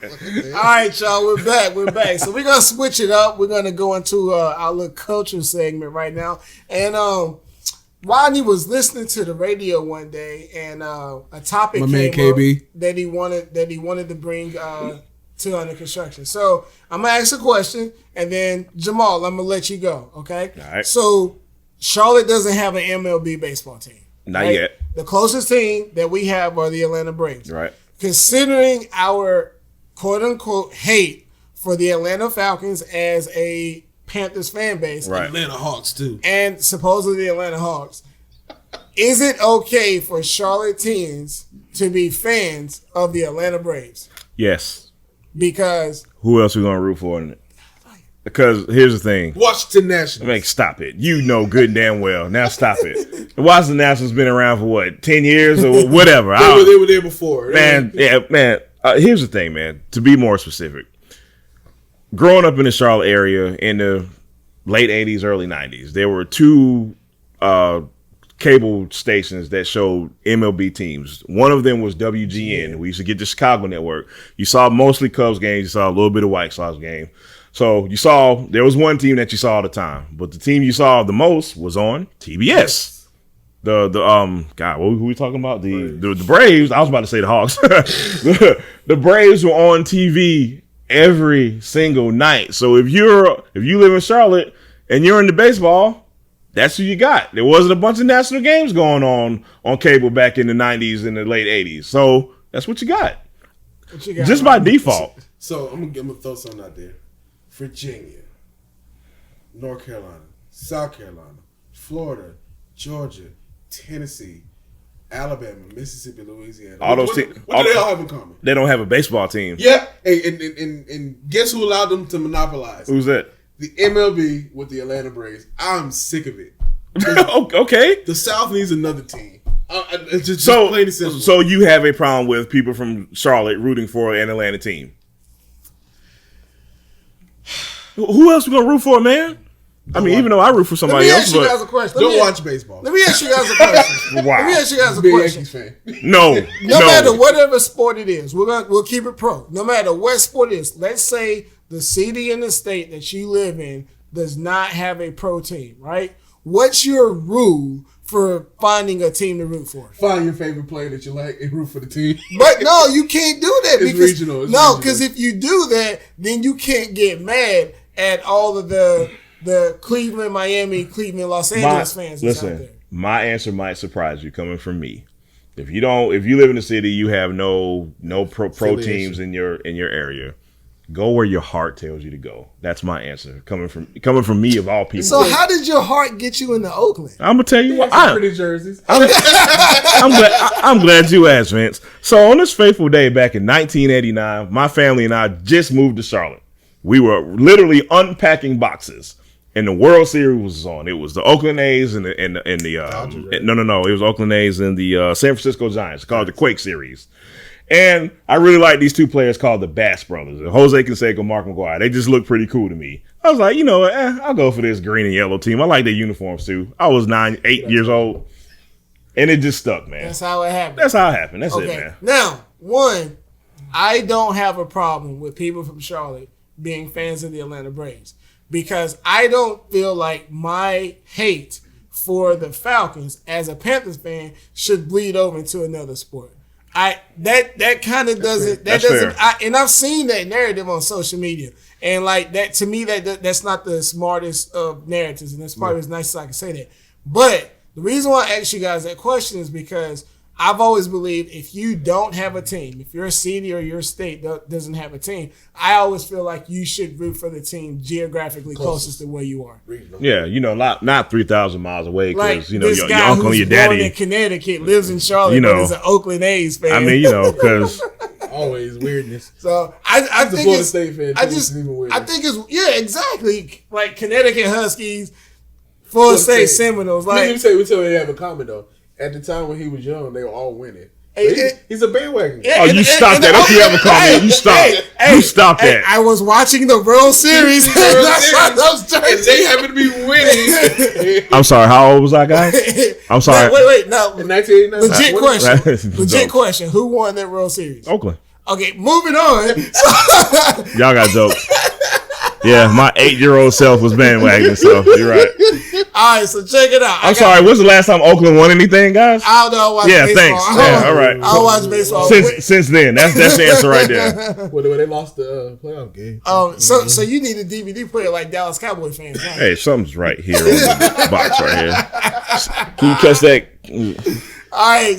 All right, y'all, we're back. So we're gonna switch it up. We're gonna go into our little culture segment right now. And Rodney was listening to the radio one day, and a topic came up that he wanted to bring to under construction. So I'm gonna ask a question, and then Jamal, I'm gonna let you go. Okay. All right. So Charlotte doesn't have an MLB baseball team. Not yet. The closest team that we have are the Atlanta Braves. Right. Considering our quote-unquote hate for the Atlanta Falcons as a Panthers fan base. Right. Atlanta Hawks, too. And supposedly the Atlanta Hawks. Is it okay for Charlotteans to be fans of the Atlanta Braves? Yes. Because... Who else are we going to root for in it? Because here's the thing. Washington Nationals. Stop it. You know good and damn well. Now stop it. The Washington Nationals been around for what, 10 years or whatever? They were there before. Man, here's the thing, man. To be more specific, growing up in the Charlotte area in the late 80s, early 90s, there were two cable stations that showed MLB teams. One of them was WGN. We used to get the Chicago network. You saw mostly Cubs games. You saw a little bit of White Sox game. So there was one team that you saw all the time, but the team you saw the most was on TBS. God, what were we talking about? The Braves. I was about to say the Hawks. the Braves were on TV every single night. So if you live in Charlotte and you're into baseball, that's who you got. There wasn't a bunch of national games going on cable back in the 90s and the late 80s. So that's what you got. Just by default. So I'm gonna throw something out there. Virginia, North Carolina, South Carolina, Florida, Georgia, Tennessee, Alabama, Mississippi, Louisiana. All those teams. What do they all have in common? They don't have a baseball team. Yeah, and guess who allowed them to monopolize? Who's that? The MLB with the Atlanta Braves. I'm sick of it. Okay. The South needs another team. Just plain and simple. So you have a problem with people from Charlotte rooting for an Atlanta team? Who else we gonna root for, man? Even though I root for somebody else, let me ask you guys a question. Don't watch baseball. Let me ask you guys a question. Wow. Let me ask you guys a Big question. Yankees fan. No matter whatever sport it is, we'll keep it pro. No matter what sport it is, let's say the city and the state that you live in does not have a pro team, right? What's your rule for finding a team to root for? Find your favorite player that you like and root for the team. But no, you can't do that. It's regional. Because if you do that, then you can't get mad at all of the Cleveland, Miami, Cleveland, Los Angeles fans that's out there. My answer might surprise you coming from me. If you live in the city, you have no pro teams in your area. Go where your heart tells you to go. That's my answer. Coming from me of all people. So how did your heart get you into Oakland? I'm gonna tell you what. Pretty jerseys. I'm glad you asked, Vince. So on this fateful day back in 1989, my family and I just moved to Charlotte. We were literally unpacking boxes, and the World Series was on. It was the Oakland A's and the no. It was Oakland A's and the San Francisco Giants, called the Quake Series. And I really like these two players called the Bass Brothers, Jose Canseco, Mark McGwire. They just look pretty cool to me. I was like, I'll go for this green and yellow team. I like their uniforms too. I was 8 years old, and it just stuck, man. That's how it happened. That's it, man. Now, one, I don't have a problem with people from Charlotte being fans of the Atlanta Braves because I don't feel like my hate for the Falcons as a Panthers fan should bleed over into another sport. That kind of doesn't. And I've seen that narrative on social media, and like that to me that's not the smartest of narratives, and that's probably as nice as I can say that. But the reason why I asked you guys that question is because I've always believed if you don't have a team, if your city or your state doesn't have a team, I always feel like you should root for the team geographically closest to where you are. Yeah, not 3,000 miles away because your guy uncle and your daddy born in Connecticut lives in Charlotte, but is an Oakland A's fan. Because always weirdness. So I think Florida State fan. I think it's exactly like Connecticut Huskies, Florida State Seminoles. Like we tell you they have a comment though. At the time when he was young, they were all winning. He's a bandwagon. You stop that. Don't you ever call me. You stop. You stop that. I was watching the World Series. And they happen to be winning. I'm sorry. How old was I, guys? I'm sorry. Wait. No. In 1989. Legit question. Who won that World Series? Oakland. Okay, moving on. Y'all got jokes. Yeah, my 8-year-old self was bandwagoning, so you're right. All right, so check it out. I'm sorry, when's the last time Oakland won anything, guys? I don't know. I watch baseball. Thanks. Yeah, all right. I watch baseball. Since then, that's the answer right there. When they lost the playoff game. So you need a DVD player like Dallas Cowboy fans. Right? Hey, something's right here on the box right here. Can you catch that? All right.